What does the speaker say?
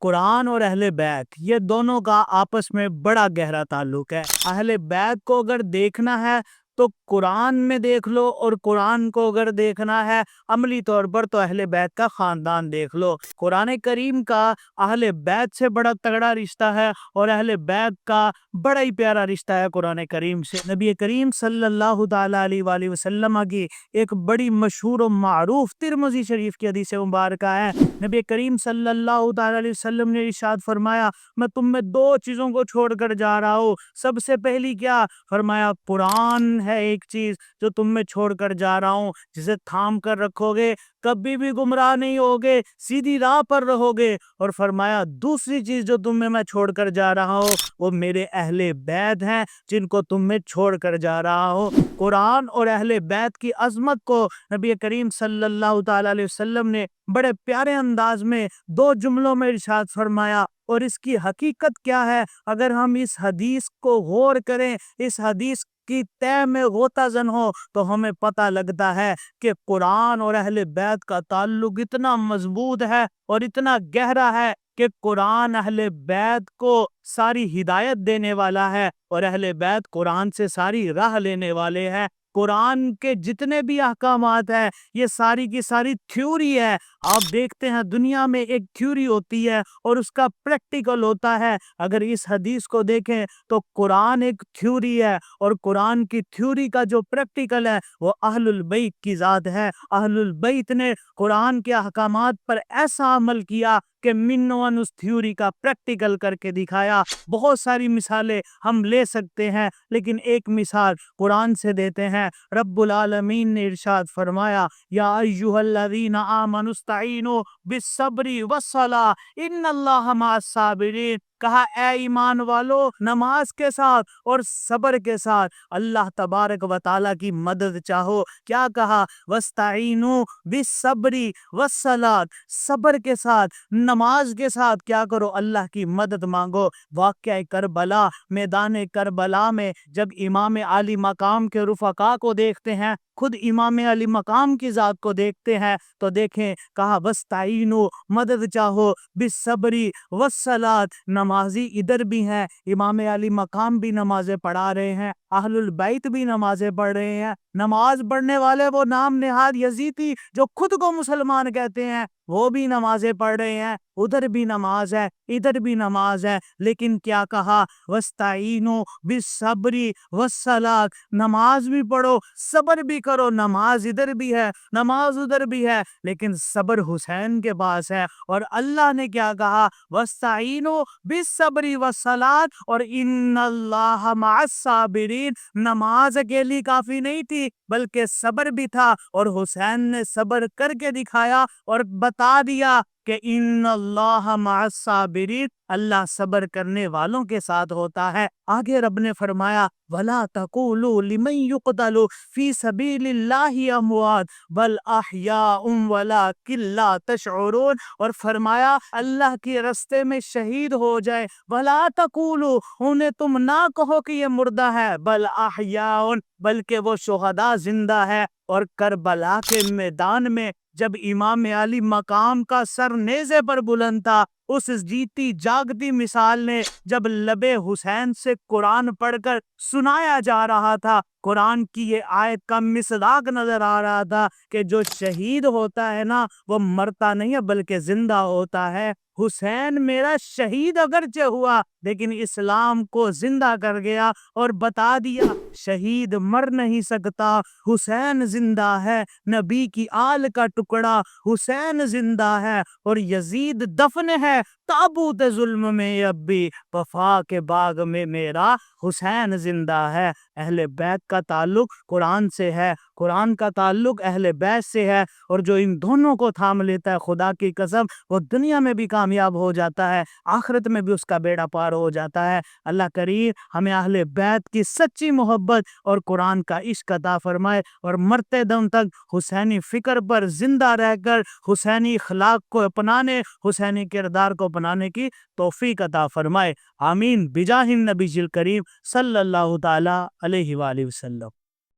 قرآن اور اہل بیت یہ دونوں کا آپس میں بڑا گہرا تعلق ہے۔ اہل بیت کو اگر دیکھنا ہے تو قرآن میں دیکھ لو، اور قرآن کو اگر دیکھنا ہے عملی طور پر تو اہل بیت کا خاندان دیکھ لو۔ قرآن کریم کا اہل بیت سے بڑا تگڑا رشتہ ہے، اور اہل بیت کا بڑا ہی پیارا رشتہ ہے قرآن کریم سے۔ نبی کریم صلی اللہ تعالی علیہ وآلہ وسلم کی ایک بڑی مشہور و معروف ترمذی شریف کی حدیث مبارکہ ہے۔ نبی کریم صلی اللہ تعالی علیہ وسلم نے ارشاد فرمایا، میں تم میں دو چیزوں کو چھوڑ کر جا رہا ہوں۔ سب سے پہلی کیا؟ فرمایا قرآن ہے ایک چیز جو تم میں چھوڑ کر جا رہا ہوں، جسے تھام کر رکھو گے کبھی بھی گمراہ نہیں ہوگے، سیدھی راہ پر رہو گے۔ اور فرمایا دوسری چیز جو تم میں چھوڑ کر جا رہا ہوں وہ میرے اہل بیت ہیں جن کو تم میں چھوڑ کر جا رہا ہوں۔ قرآن اور اہل بیت کی عظمت کو نبی کریم صلی اللہ تعالی علیہ وسلم نے بڑے پیارے انداز میں دو جملوں میں ارشاد فرمایا، اور اس کی حقیقت کیا ہے اگر ہم اس حدیث کو غور کریں، اس حدیث کی تہ میں غوطہ زن ہو تو ہمیں پتہ لگتا ہے کہ قرآن اور اہل بیت کا تعلق اتنا مضبوط ہے اور اتنا گہرا ہے کہ قرآن اہل بیت کو ساری ہدایت دینے والا ہے، اور اہل بیت قرآن سے ساری راہ لینے والے ہیں۔ قرآن کے جتنے بھی احکامات ہیں یہ ساری کی ساری تھیوری ہے۔ آپ دیکھتے ہیں دنیا میں ایک تھیوری ہوتی ہے اور اس کا پریکٹیکل ہوتا ہے۔ اگر اس حدیث کو دیکھیں تو قرآن ایک تھیوری ہے، اور قرآن کی تھیوری کا جو پریکٹیکل ہے وہ اہل البیت کی ذات ہے۔ اہل البیت نے قرآن کے احکامات پر ایسا عمل کیا کہ منوان اس تھیوری کا پریکٹیکل کر کے دکھایا۔ بہت ساری مثالیں ہم لے سکتے ہیں، لیکن ایک مثال قرآن سے دیتے ہیں۔ رب العالمین نے ارشاد فرمایا، یا ایھا الذین آمنوا استعینوا بالصبر والصلاۃ ان اللہ مع الصابرین۔ کہا اے ایمان والو، نماز کے ساتھ اور صبر کے ساتھ اللہ تبارک و تعالیٰ کی مدد چاہو۔ کیا کہا؟ واستعینوا بالصبر والصلاۃ، صبر کے ساتھ نماز کے ساتھ کیا کرو؟ اللہ کی مدد مانگو۔ واقعہ کربلا، میدان کربلا میں جب امام عالی مقام کے رفقا کو دیکھتے ہیں، خود امام علی مقام کی ذات کو دیکھتے ہیں تو دیکھیں کہا واستعینوا، مدد چاہو، بالصبر والصلاۃ، نمازی ادھر بھی ہیں، امام علی مقام بھی نمازیں پڑھا رہے ہیں، اہل البیت بھی نمازیں پڑھ رہے ہیں۔ نماز پڑھنے والے وہ نام نہاد یزیدی جو خود کو مسلمان کہتے ہیں وہ بھی نمازیں پڑھ رہے ہیں، ادھر بھی نماز ہے ادھر بھی نماز ہے، لیکن کیا کہا؟ واستعینوا بالصبر والصلاۃ، نماز بھی پڑھو صبر بھی کرو۔ نماز ادھر بھی ہے نماز ادھر بھی ہے، لیکن صبر حسین کے پاس ہے۔ اور اللہ نے کیا کہا؟ واستعینوا بالصبر والصلاۃ اور ان اللہ مع الصابرین۔ نماز اکیلی کافی نہیں تھی بلکہ صبر بھی تھا، اور حسین نے صبر کر کے دکھایا اور بتا دیا کہ ان اللہ مع الصابرین، اللہ صبر کرنے والوں کے ساتھ ہوتا ہے۔ آگے رب نے فرمایا وَلَا تَقُولُوا لِمَن يُقْتَلُ فِي سَبِيلِ اللَّهِ أَمْوَاتٌ بَلْ أَحْيَاءٌ وَلَٰكِن لَّا تَشْعُرُونَ، اور فرمایا اللہ کے راستے میں شہید ہو جائے، وَلَا تَقُولُوا، انہیں تم نہ کہو کہ یہ مردہ ہے، بَلْ أَحْيَاءٌ، بلکہ وہ شہداء زندہ ہے۔ اور کربلا کے میدان میں جب امام علی مقام کا سر نیزے پر بلند تھا، اس جیتی جاگتی مثال نے جب لبے حسین سے قرآن پڑھ کر سنایا جا رہا تھا، قرآن کی یہ آیت کا مصداق نظر آ رہا تھا کہ جو شہید ہوتا ہے نا وہ مرتا نہیں ہے بلکہ زندہ ہوتا ہے۔ حسین میرا شہید اگرچہ ہوا لیکن اسلام کو زندہ کر گیا اور بتا دیا شہید مر نہیں سکتا، حسین زندہ ہے، نبی کی آل کا ٹکڑا حسین زندہ ہے، اور یزید دفن ہے تابوت ظلم میں، اب بھی وفا کے باغ میں میرا حسین زندہ ہے۔ اہل بیت کا تعلق قرآن سے ہے، قرآن کا تعلق اہل بیت سے ہے، اور جو ان دونوں کو تھام لیتا ہے خدا کی قسم وہ دنیا میں بھی کامیاب ہو جاتا ہے، آخرت میں بھی اس کا بیڑا پار ہو جاتا ہے۔ اللہ کریم ہمیں اہل بیت کی سچی محبت اور قرآن کا عشق عطا فرمائے، اور مرتے دم تک حسینی فکر پر زندہ رہ کر حسینی اخلاق کو اپنانے، حسینی کردار کو اپنانے کی توفیق عطا فرمائے۔ آمین بجاہ النبی الکریم صلی اللہ تعالی علیہ وآلہ وسلم۔